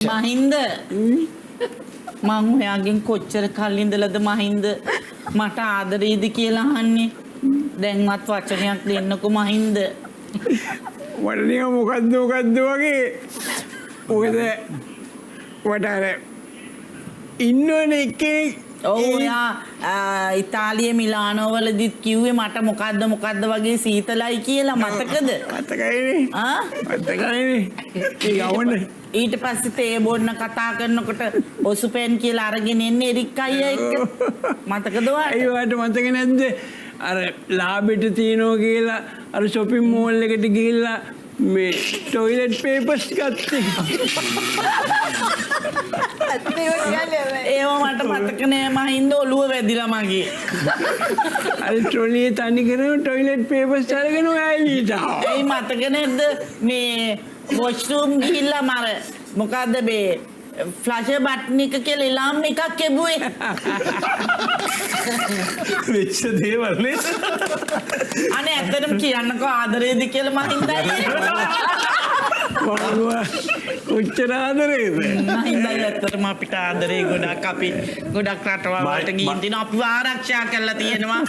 මහින්ද මං ඔයාගෙන් කොච්චර කල් ඉඳලාද මහින්ද මට ආදරේද කියලා අහන්නේ දැන්වත් වචනයක් දෙන්නකෝ මහින්ද මට නිකන් මොකද්ද වගේ මොකද මට අර ඉන්නෝනේ එකේ ඔව් ඔයා ඉතාලියේ මිලානෝ වලදීත් කිව්වේ මට මොකද්ද වගේ සීතලයි කියලා මතකද මතකයිනේ මතකයිනේ ඒ යවන්නේ ඊට පස්සේ තේ බොන්න කතා කරනකොට ඔසුපෙන් කියලා අරගෙන එන්නේ එරික් අයියා එක්ක මතකද ඔයාට? ඒ වාට මතක නැද්ද? අර ලාබෙට තියනෝ කියලා අර shopping mall එකට ගිහිල්ලා මේ toilet papers ගත්තේ. ඒව මට මතක නෑ මහින්ද ඔළුව වැදිලා මගේ. අර trolley තනි කරන toilet papers අරගෙන ඔයා එළියට ආවා. ඒ මතක නැද්ද මේ washroom ගිහිල්ලා මර මොකද්ද මේ ෆ්ලෂර් බටන් එක කියලා එලාම් එකක් එබුවේ. වෙච්ච දේවල් නේ. අනේ ඇත්තටම කියන්නකෝ ආදරේද කියලා මහින්දයි. කොච්චර ආදරේද? මහින්දයි ඇත්තටම අපිට ආදරේ ගොඩක් අපි ගොඩක් රටවල් වලට ගිහින් තිනවා අපි ආරක්ෂා කරලා තියෙනවා.